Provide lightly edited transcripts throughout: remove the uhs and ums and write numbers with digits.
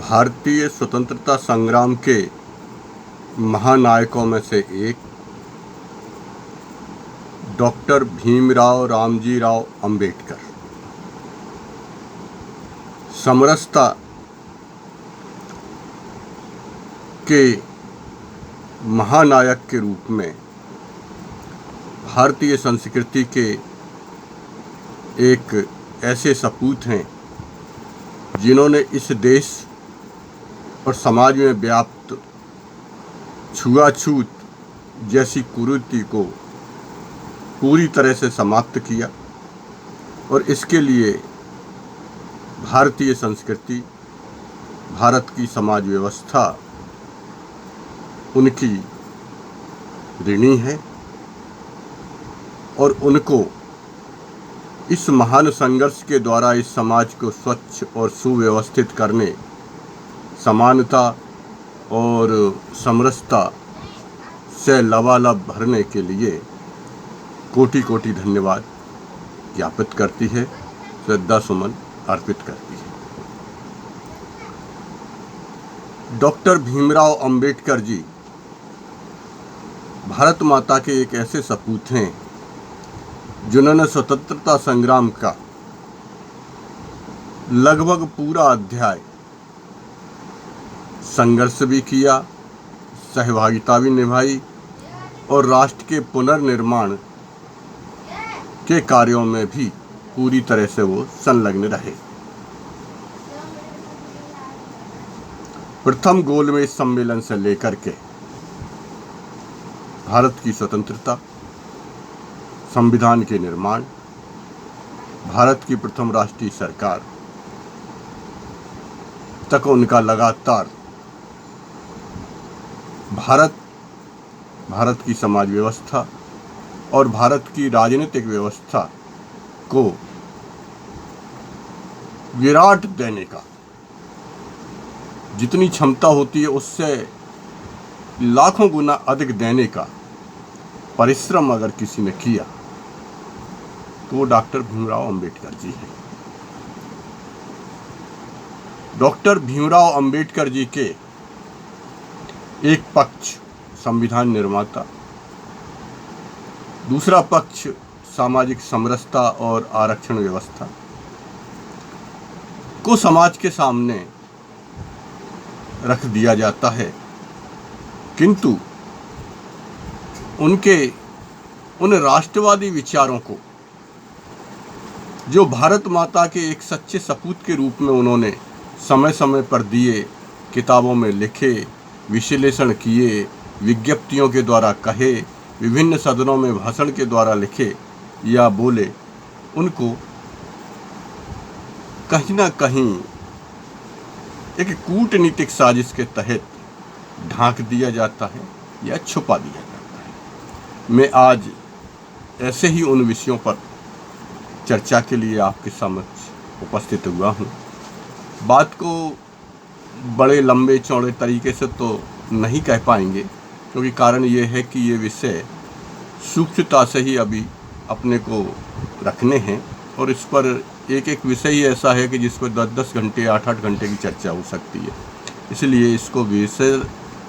भारतीय स्वतंत्रता संग्राम के महानायकों में से एक डॉक्टर भीमराव रामजीराव अंबेडकर समरसता के महानायक के रूप में भारतीय संस्कृति के एक ऐसे सपूत हैं जिन्होंने इस देश और समाज में व्याप्त छुआछूत जैसी कुरीति को पूरी तरह से समाप्त किया और इसके लिए भारतीय संस्कृति, भारत की समाज व्यवस्था उनकी ऋणी है और उनको इस महान संघर्ष के द्वारा इस समाज को स्वच्छ और सुव्यवस्थित करने, समानता और समरसता से लबालब भरने के लिए कोटि कोटि धन्यवाद ज्ञापित करती है, श्रद्धा सुमन अर्पित करती है। डॉक्टर भीमराव अंबेडकर जी भारत माता के एक ऐसे सपूत हैं जिन्होंने स्वतंत्रता संग्राम का लगभग पूरा अध्याय संघर्ष भी किया, सहभागिता भी निभाई और राष्ट्र के पुनर्निर्माण के कार्यों में भी पूरी तरह से वो संलग्न रहे। प्रथम गोलमेज सम्मेलन से लेकर के भारत की स्वतंत्रता, संविधान के निर्माण, भारत की प्रथम राष्ट्रीय सरकार तक उनका लगातार भारत की समाज व्यवस्था और भारत की राजनीतिक व्यवस्था को विराट देने का, जितनी क्षमता होती है उससे लाखों गुना अधिक देने का परिश्रम अगर किसी ने किया तो वो डॉक्टर भीमराव अंबेडकर जी हैं। डॉक्टर भीमराव अंबेडकर जी के एक पक्ष संविधान निर्माता, दूसरा पक्ष सामाजिक समरसता और आरक्षण व्यवस्था को समाज के सामने रख दिया जाता है, किंतु उनके उन राष्ट्रवादी विचारों को जो भारत माता के एक सच्चे सपूत के रूप में उन्होंने समय समय पर दिए, किताबों में लिखे, विश्लेषण किए, विज्ञप्तियों के द्वारा कहे, विभिन्न सदनों में भाषण के द्वारा लिखे या बोले, उनको कहीं ना कहीं एक कूटनीतिक साजिश के तहत ढांक दिया जाता है या छुपा दिया जाता है। मैं आज ऐसे ही उन विषयों पर चर्चा के लिए आपके समक्ष उपस्थित हुआ हूँ। बात को बड़े लंबे चौड़े तरीके से तो नहीं कह पाएंगे, क्योंकि कारण ये है कि ये विषय सूक्ष्मता से ही अभी अपने को रखने हैं और इस पर एक एक विषय ही ऐसा है कि जिस पर 10-10 घंटे 8-8 घंटे की चर्चा हो सकती है। इसलिए इसको विषय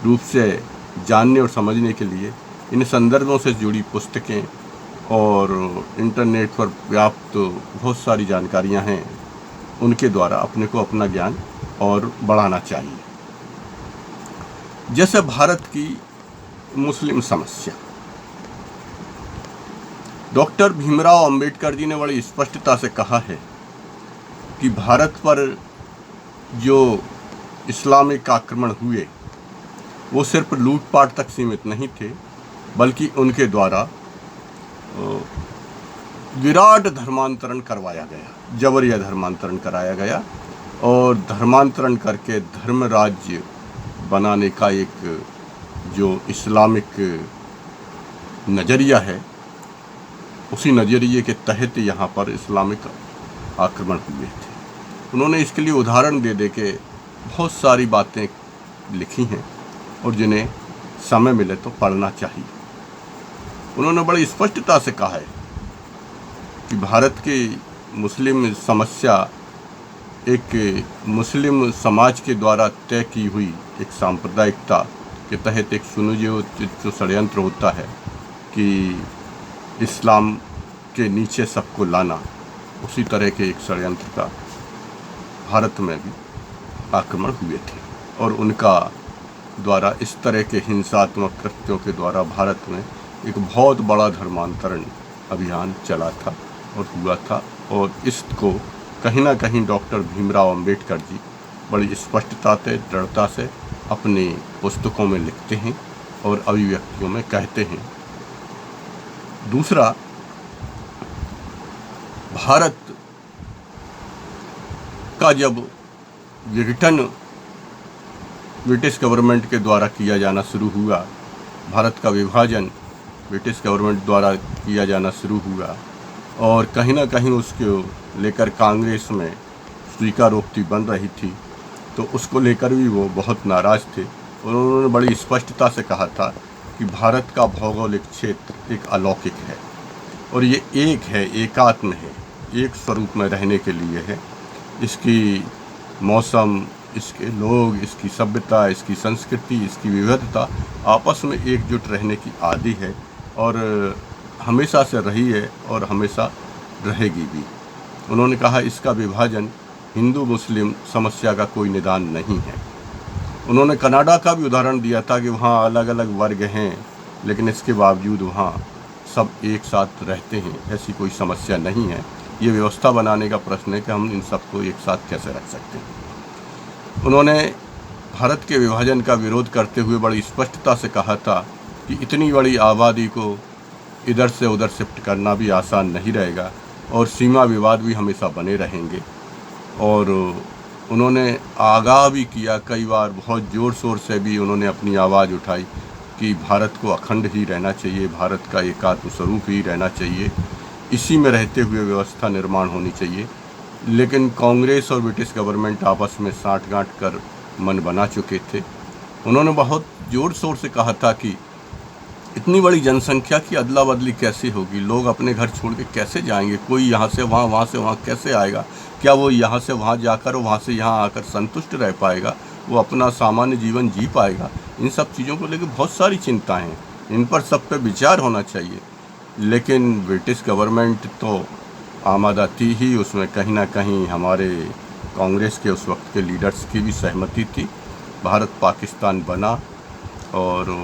रूप से जानने और समझने के लिए इन संदर्भों से जुड़ी पुस्तकें और इंटरनेट पर व्याप्त बहुत सारी जानकारियां हैं, उनके द्वारा अपने को अपना ज्ञान और बढ़ाना चाहिए। जैसे भारत की मुस्लिम समस्या, डॉक्टर भीमराव अंबेडकर जी ने बड़ी स्पष्टता से कहा है कि भारत पर जो इस्लामिक आक्रमण हुए वो सिर्फ लूटपाट तक सीमित नहीं थे, बल्कि उनके द्वारा विराट धर्मांतरण करवाया गया, जबरिया धर्मांतरण कराया गया और धर्मांतरण करके धर्म राज्य बनाने का एक जो इस्लामिक नज़रिया है, उसी नज़रिए के तहत यहाँ पर इस्लामिक आक्रमण हुए थे। उन्होंने इसके लिए उदाहरण दे दे के बहुत सारी बातें लिखी हैं और जिन्हें समय मिले तो पढ़ना चाहिए। उन्होंने बड़ी स्पष्टता से कहा है कि भारत की मुस्लिम समस्या एक मुस्लिम समाज के द्वारा तय की हुई एक सांप्रदायिकता के तहत एक सुनियोजित जो षड्यंत्र होता है कि इस्लाम के नीचे सबको लाना, उसी तरह के एक षड्यंत्र का भारत में भी आक्रमण हुए थे और उनका द्वारा इस तरह के हिंसात्मक कृत्यों के द्वारा भारत में एक बहुत बड़ा धर्मांतरण अभियान चला था और हुआ था। और इसको कहीं ना कहीं डॉक्टर भीमराव अंबेडकर जी बड़ी स्पष्टता से, दृढ़ता से अपनी पुस्तकों में लिखते हैं और अभिव्यक्तियों में कहते हैं। दूसरा, भारत का जब विघटन ब्रिटिश गवर्नमेंट के द्वारा किया जाना शुरू हुआ, भारत का विभाजन ब्रिटिश गवर्नमेंट द्वारा किया जाना शुरू हुआ और कहीं ना कहीं उसको लेकर कांग्रेस में स्वीकारोक्ति बन रही थी, तो उसको लेकर भी वो बहुत नाराज़ थे और उन्होंने बड़ी स्पष्टता से कहा था कि भारत का भौगोलिक क्षेत्र एक अलौकिक है और ये एक है, एकात्म है, एक स्वरूप में रहने के लिए है। इसकी मौसम, इसके लोग, इसकी सभ्यता, इसकी संस्कृति, इसकी विविधता आपस में एकजुट रहने की आदि है और हमेशा से रही है और हमेशा रहेगी भी। उन्होंने कहा इसका विभाजन हिंदू मुस्लिम समस्या का कोई निदान नहीं है। उन्होंने कनाडा का भी उदाहरण दिया था कि वहाँ अलग अलग वर्ग हैं लेकिन इसके बावजूद वहाँ सब एक साथ रहते हैं, ऐसी कोई समस्या नहीं है। ये व्यवस्था बनाने का प्रश्न है कि हम इन सबको एक साथ कैसे रख सकते हैं। उन्होंने भारत के विभाजन का विरोध करते हुए बड़ी स्पष्टता से कहा था कि इतनी बड़ी आबादी को इधर से उधर शिफ्ट करना भी आसान नहीं रहेगा और सीमा विवाद भी हमेशा बने रहेंगे। और उन्होंने आगाह भी किया, कई बार बहुत ज़ोर शोर से भी उन्होंने अपनी आवाज़ उठाई कि भारत को अखंड ही रहना चाहिए, भारत का एकात्म स्वरूप ही रहना चाहिए, इसी में रहते हुए व्यवस्था निर्माण होनी चाहिए। लेकिन कांग्रेस और ब्रिटिश गवर्नमेंट आपस में साँठ-गाँठ कर मन बना चुके थे। उन्होंने बहुत ज़ोर शोर से कहा था कि इतनी बड़ी जनसंख्या की अदला बदली कैसे होगी, लोग अपने घर छोड़ के कैसे जाएंगे, कोई यहाँ से वहाँ, वहाँ से वहाँ कैसे आएगा, क्या वो यहाँ से वहाँ जाकर और वहाँ से यहाँ आकर संतुष्ट रह पाएगा, वो अपना सामान्य जीवन जी पाएगा। इन सब चीज़ों को लेकर बहुत सारी चिंताएं हैं, इन पर सब पे विचार होना चाहिए। लेकिन ब्रिटिश गवर्नमेंट तो आमादा थी ही, उसमें कहीं ना कहीं हमारे कांग्रेस के उस वक्त के लीडर्स की भी सहमति थी। भारत पाकिस्तान बना और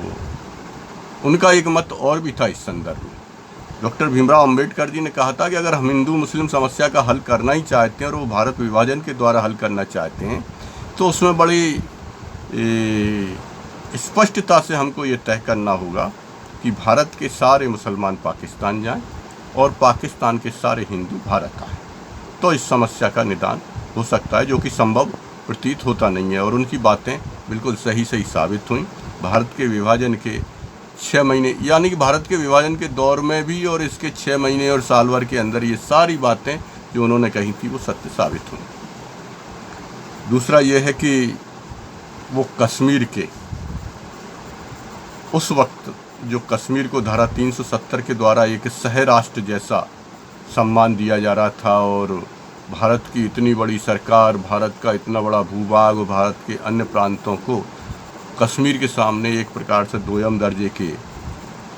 उनका एक मत और भी था इस संदर्भ में। डॉक्टर भीमराव अंबेडकर जी ने कहा था कि अगर हम हिंदू मुस्लिम समस्या का हल करना ही चाहते हैं और वो भारत विभाजन के द्वारा हल करना चाहते हैं तो उसमें बड़ी स्पष्टता से हमको ये तय करना होगा कि भारत के सारे मुसलमान पाकिस्तान जाएं और पाकिस्तान के सारे हिंदू भारत आएँ, तो इस समस्या का निदान हो सकता है, जो कि संभव प्रतीत होता नहीं है। और उनकी बातें बिल्कुल सही साबित हुई। भारत के विभाजन के 6 महीने, यानी कि भारत के विभाजन के दौर में भी और इसके 6 महीने और साल भर के अंदर ये सारी बातें जो उन्होंने कही थी वो सत्य साबित हुई। दूसरा ये है कि वो कश्मीर के उस वक्त जो कश्मीर को धारा 370 के द्वारा एक सह राष्ट्र जैसा सम्मान दिया जा रहा था और भारत की इतनी बड़ी सरकार, भारत का इतना बड़ा भूभाग, भारत के अन्य प्रांतों को कश्मीर के सामने एक प्रकार से दोयम दर्जे के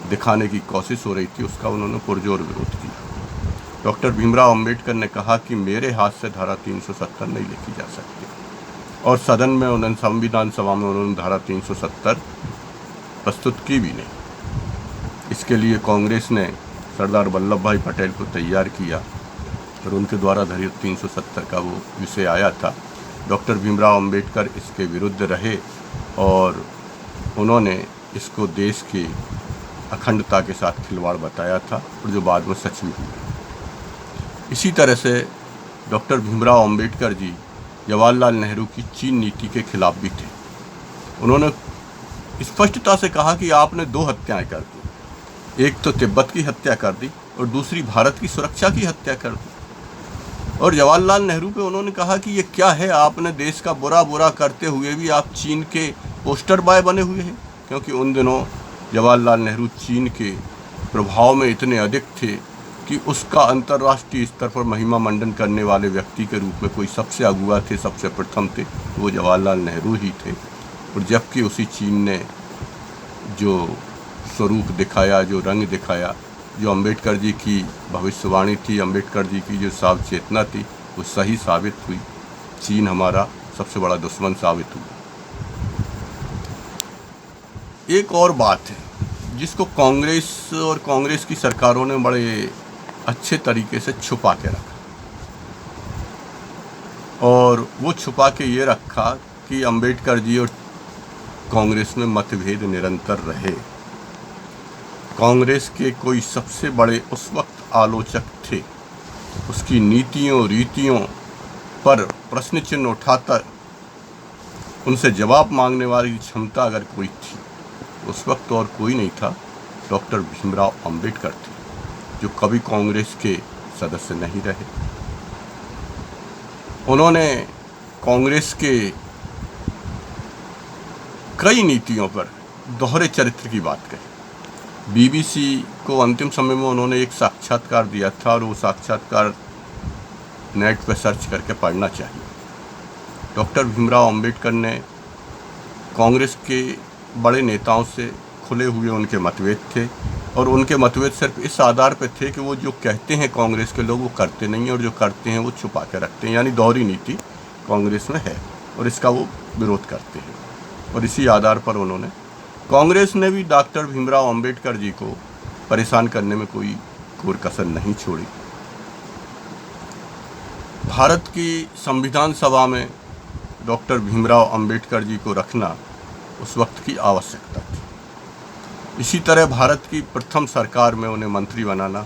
दिखाने की कोशिश हो रही थी, उसका उन्होंने पुरजोर विरोध किया। डॉक्टर भीमराव अंबेडकर ने कहा कि मेरे हाथ से धारा 370 नहीं लिखी जा सकती और सदन में उन्होंने, संविधान सभा में उन्होंने धारा 370 प्रस्तुत की भी नहीं। इसके लिए कांग्रेस ने सरदार वल्लभ भाई पटेल को तैयार किया और उनके द्वारा धारा 370 का वो विषय आया था। डॉक्टर भीमराव अंबेडकर इसके विरुद्ध रहे और उन्होंने इसको देश की अखंडता के साथ खिलवाड़ बताया था और जो बाद में सच भी हुआ। इसी तरह से डॉक्टर भीमराव अंबेडकर जी जवाहरलाल नेहरू की चीन नीति के खिलाफ भी थे। उन्होंने स्पष्टता से कहा कि आपने 2 हत्याएं कर दी, एक तो तिब्बत की हत्या कर दी और दूसरी भारत की सुरक्षा की हत्या कर दी। और जवाहरलाल नेहरू पे उन्होंने कहा कि ये क्या है, आपने देश का बुरा करते हुए भी आप चीन के पोस्टर बॉय बने हुए हैं, क्योंकि उन दिनों जवाहरलाल नेहरू चीन के प्रभाव में इतने अधिक थे कि उसका अंतर्राष्ट्रीय स्तर पर महिमा मंडन करने वाले व्यक्ति के रूप में कोई सबसे अगुआ थे, सबसे प्रथम थे, वो जवाहरलाल नेहरू ही थे। और जबकि उसी चीन ने जो स्वरूप दिखाया, जो रंग दिखाया, जो अंबेडकर जी की भविष्यवाणी थी, अंबेडकर जी की जो साव चेतना थी, वो सही साबित हुई। चीन हमारा सबसे बड़ा दुश्मन साबित हुआ। एक और बात है जिसको कांग्रेस और कांग्रेस की सरकारों ने बड़े अच्छे तरीके से छुपा के रखा, और वो छुपा के ये रखा कि अंबेडकर जी और कांग्रेस में मतभेद निरंतर रहे। कांग्रेस के कोई सबसे बड़े उस वक्त आलोचक थे, उसकी नीतियों रीतियों पर प्रश्न चिन्ह उठाकर उनसे जवाब मांगने वाली क्षमता अगर कोई थी, उस वक्त और कोई नहीं था, डॉक्टर भीमराव अंबेडकर थे, जो कभी कांग्रेस के सदस्य नहीं रहे। उन्होंने कांग्रेस के कई नीतियों पर दोहरे चरित्र की बात कही। बीबीसी को अंतिम समय में उन्होंने एक साक्षात्कार दिया था, और वो साक्षात्कार नेट पर सर्च करके पढ़ना चाहिए। डॉक्टर भीमराव अंबेडकर ने कांग्रेस के बड़े नेताओं से खुले हुए उनके मतभेद थे, और उनके मतभेद सिर्फ इस आधार पर थे कि वो जो कहते हैं कांग्रेस के लोग वो करते नहीं हैं, और जो करते हैं वो छुपा के रखते हैं। यानी दोहरी नीति कांग्रेस में है, और इसका वो विरोध करते हैं। और इसी आधार पर उन्होंने, कांग्रेस ने भी डॉक्टर भीमराव अंबेडकर जी को परेशान करने में कोई कोर कसर नहीं छोड़ी। भारत की संविधान सभा में डॉक्टर भीमराव अंबेडकर जी को रखना उस वक्त की आवश्यकता थी। इसी तरह भारत की प्रथम सरकार में उन्हें मंत्री बनाना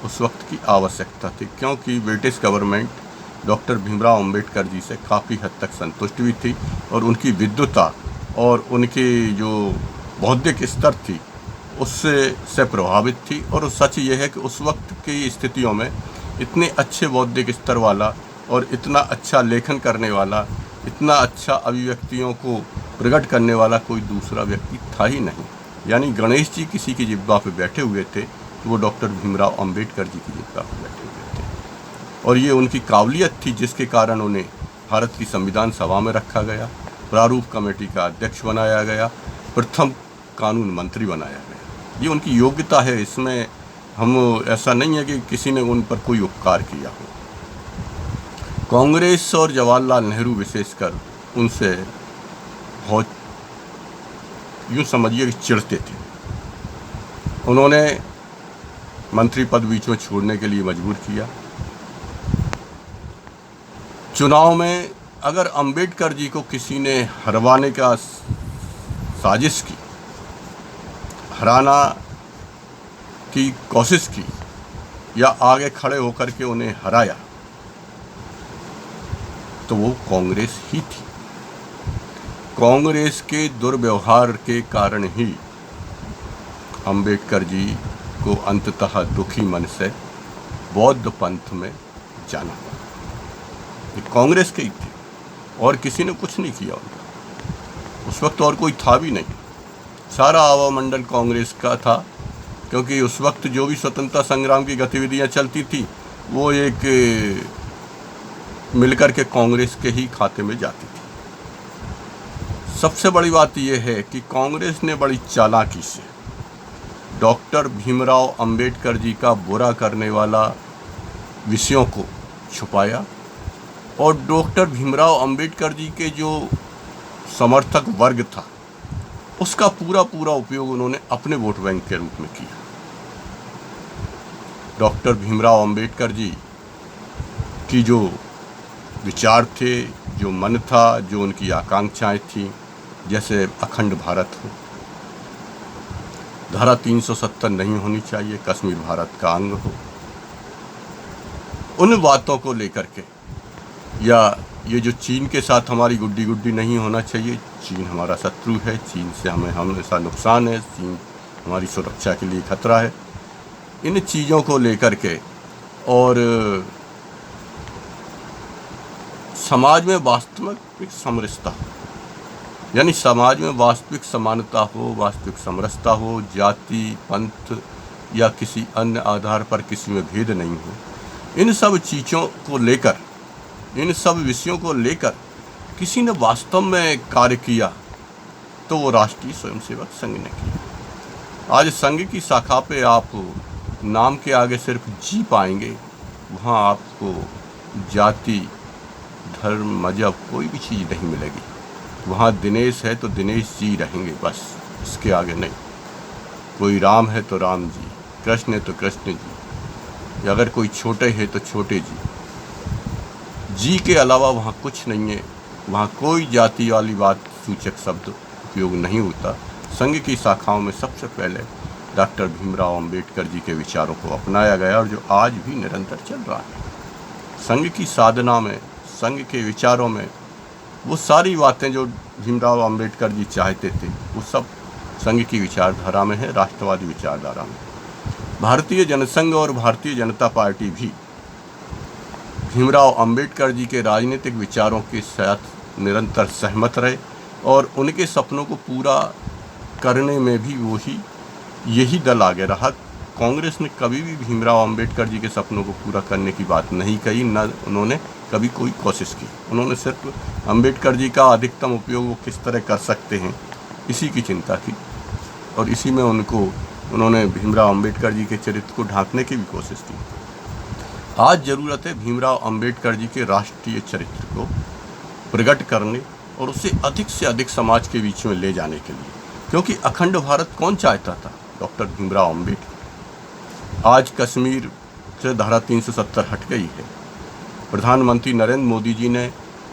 उस वक्त की आवश्यकता थी, क्योंकि British government doctor Bhimrao Ambedkar ji से काफ़ी हद तक संतुष्ट भी थी, और उनकी विद्वता और उनकी जो बौद्धिक स्तर थी उससे प्रभावित थी। और सच ये है कि उस वक्त की स्थितियों में इतने अच्छे बौद्धिक स्तर वाला और इतना अच्छा लेखन करने वाला, इतना अच्छा अभिव्यक्तियों को प्रकट करने वाला कोई दूसरा व्यक्ति था ही नहीं। यानी गणेश जी किसी की जिब्बा पे बैठे हुए थे, तो वो डॉक्टर भीमराव अंबेडकर जी की जिब्बा पे बैठे हुए थे, और ये उनकी काबिलियत थी जिसके कारण उन्हें भारत की संविधान सभा में रखा गया, प्रारूप कमेटी का अध्यक्ष बनाया गया, प्रथम कानून मंत्री बनाया गया। ये उनकी योग्यता है, इसमें हम ऐसा नहीं है कि किसी ने उन पर कोई उपकार किया हो। कांग्रेस और जवाहरलाल नेहरू विशेषकर उनसे बहुत, यूँ समझिए कि चिढ़ते थे। उन्होंने मंत्री पद बीच में छोड़ने के लिए मजबूर किया। चुनाव में अगर अंबेडकर जी को किसी ने हरवाने का साजिश की, हराना की कोशिश की, या आगे खड़े होकर के उन्हें हराया, तो वो कांग्रेस ही थी। कांग्रेस के दुर्व्यवहार के कारण ही अंबेडकर जी को अंततः दुखी मन से बौद्ध पंथ में जाना पड़ा। ये कांग्रेस के ही थे, और किसी ने कुछ नहीं किया उनका। उस वक्त और कोई था भी नहीं, सारा आवामंडल कांग्रेस का था, क्योंकि उस वक्त जो भी स्वतंत्रता संग्राम की गतिविधियां चलती थी वो एक मिलकर के कांग्रेस के ही खाते में जाती थी। सबसे बड़ी बात यह है कि कांग्रेस ने बड़ी चालाकी से डॉक्टर भीमराव अंबेडकर जी का बुरा करने वाला विषयों को छुपाया, और डॉक्टर भीमराव अंबेडकर जी के जो समर्थक वर्ग था उसका पूरा पूरा उपयोग उन्होंने अपने वोट बैंक के रूप में किया। डॉक्टर भीमराव अंबेडकर जी की जो विचार थे, जो मन था, जो उनकी आकांक्षाएं थीं, जैसे अखंड भारत हो, धारा 370 नहीं होनी चाहिए, कश्मीर भारत का अंग हो, उन बातों को लेकर के, या ये जो चीन के साथ हमारी गुड्डी गुड्डी नहीं होना चाहिए, चीन हमारा शत्रु है, चीन से हमें हमेशा नुकसान है, चीन हमारी सुरक्षा के लिए खतरा है, इन चीज़ों को लेकर के, और समाज में वास्तविक समरसता हो, यानी समाज में वास्तविक समानता हो, वास्तविक समरसता हो, जाति पंथ या किसी अन्य आधार पर किसी में भेद नहीं हो, इन सब चीज़ों को लेकर, इन सब विषयों को लेकर किसी ने वास्तव में कार्य किया तो वो राष्ट्रीय स्वयंसेवक संघ ने किया। आज संघ की शाखा पे आप नाम के आगे सिर्फ जी पाएंगे, वहाँ आपको जाति, धर्म, मजहब कोई भी चीज़ नहीं मिलेगी। वहाँ दिनेश है तो दिनेश जी रहेंगे, बस, इसके आगे नहीं। कोई राम है तो राम जी, कृष्ण है तो कृष्ण जी, या अगर कोई छोटे है तो छोटे जी। जी के अलावा वहाँ कुछ नहीं है। वहाँ कोई जाति वाली बात सूचक शब्द उपयोग नहीं होता। संघ की शाखाओं में सबसे पहले डॉक्टर भीमराव अंबेडकर जी के विचारों को अपनाया गया और जो आज भी निरंतर चल रहा है। संघ की साधना में, संघ के विचारों में वो सारी बातें जो भीमराव अंबेडकर जी चाहते थे वो सब संघ की विचारधारा में है, राष्ट्रवादी विचारधारा में। भारतीय जनसंघ और भारतीय जनता पार्टी भी भीमराव अंबेडकर जी के राजनीतिक विचारों के साथ निरंतर सहमत रहे और उनके सपनों को पूरा करने में भी यही दल आगे रहा। कांग्रेस ने कभी भी भीमराव अंबेडकर जी के सपनों को पूरा करने की बात नहीं कही, न उन्होंने कभी कोई कोशिश की। उन्होंने सिर्फ अंबेडकर जी का अधिकतम उपयोग वो किस तरह कर सकते हैं इसी की चिंता की और इसी में उन्होंने भीमराव अंबेडकर जी के चरित्र को ढांकने की भी कोशिश की। आज ज़रूरत है भीमराव अंबेडकर जी के राष्ट्रीय चरित्र को प्रकट करने और उसे अधिक से अधिक समाज के बीच में ले जाने के लिए, क्योंकि अखंड भारत कौन चाहता था? डॉक्टर भीमराव अंबेडकर। आज कश्मीर से धारा 370 हट गई है। प्रधानमंत्री नरेंद्र मोदी जी ने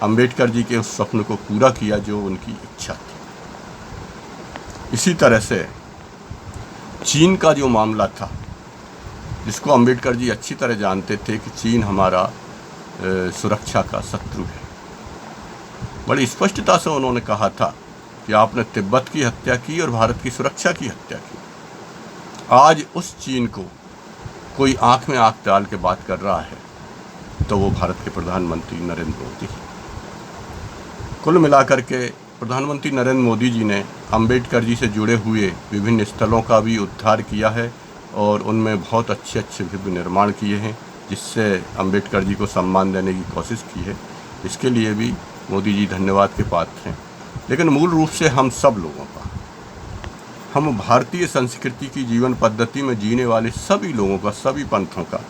अंबेडकर जी के उस स्वप्न को पूरा किया जो उनकी इच्छा थी। इसी तरह से चीन का जो मामला था, जिसको अंबेडकर जी अच्छी तरह जानते थे कि चीन हमारा सुरक्षा का शत्रु है, बड़ी स्पष्टता से उन्होंने कहा था कि आपने तिब्बत की हत्या की और भारत की सुरक्षा की हत्या की। आज उस चीन को कोई आंख में आंख डाल के बात कर रहा है तो वो भारत के प्रधानमंत्री नरेंद्र मोदी। कुल मिलाकर के प्रधानमंत्री नरेंद्र मोदी जी ने अंबेडकर जी से जुड़े हुए विभिन्न स्थलों का भी उद्धार किया है और उनमें बहुत अच्छे भव्य निर्माण किए हैं, जिससे अंबेडकर जी को सम्मान देने की कोशिश की है। इसके लिए भी मोदी जी धन्यवाद के पात्र हैं। लेकिन मूल रूप से हम सब लोगों का, हम भारतीय संस्कृति की जीवन पद्धति में जीने वाले सभी लोगों का, सभी पंथों का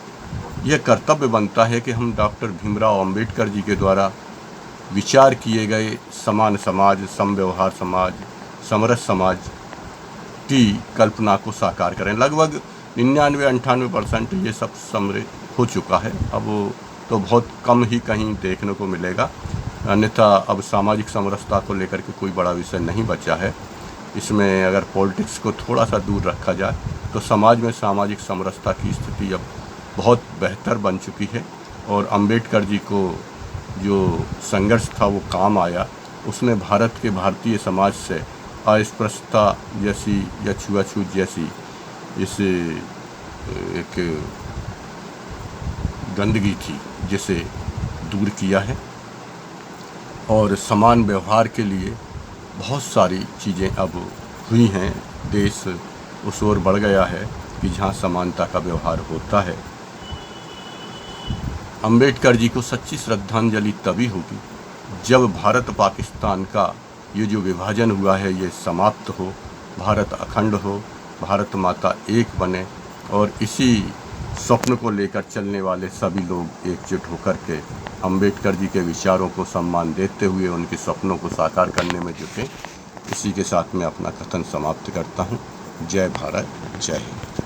यह कर्तव्य बनता है कि हम डॉक्टर भीमराव अंबेडकर जी के द्वारा विचार किए गए समान समाज, समव्यवहार समाज, समरस समाज की कल्पना को साकार करें। लगभग 99-98% ये सब समृद्ध हो चुका है। अब तो बहुत कम ही कहीं देखने को मिलेगा, अन्यथा अब सामाजिक समरसता को लेकर के कोई बड़ा विषय नहीं बचा है। इसमें अगर पॉलिटिक्स को थोड़ा सा दूर रखा जाए तो समाज में सामाजिक समरसता की स्थिति अब बहुत बेहतर बन चुकी है और अंबेडकर जी को जो संघर्ष था वो काम आया। उसने भारत के भारतीय समाज से अस्पृश्यता जैसी या छुआछूत जैसी इस एक गंदगी थी जिसे दूर किया है और समान व्यवहार के लिए बहुत सारी चीज़ें अब हुई हैं। देश उस ओर बढ़ गया है कि जहाँ समानता का व्यवहार होता है। अंबेडकर जी को सच्ची श्रद्धांजलि तभी होगी जब भारत पाकिस्तान का ये जो विभाजन हुआ है ये समाप्त हो, भारत अखंड हो, भारत माता एक बने और इसी स्वप्न को लेकर चलने वाले सभी लोग एकजुट होकर के अंबेडकर जी के विचारों को सम्मान देते हुए उनके सपनों को साकार करने में जुटें। इसी के साथ मैं अपना कथन समाप्त करता हूँ। जय भारत, जय हिंद।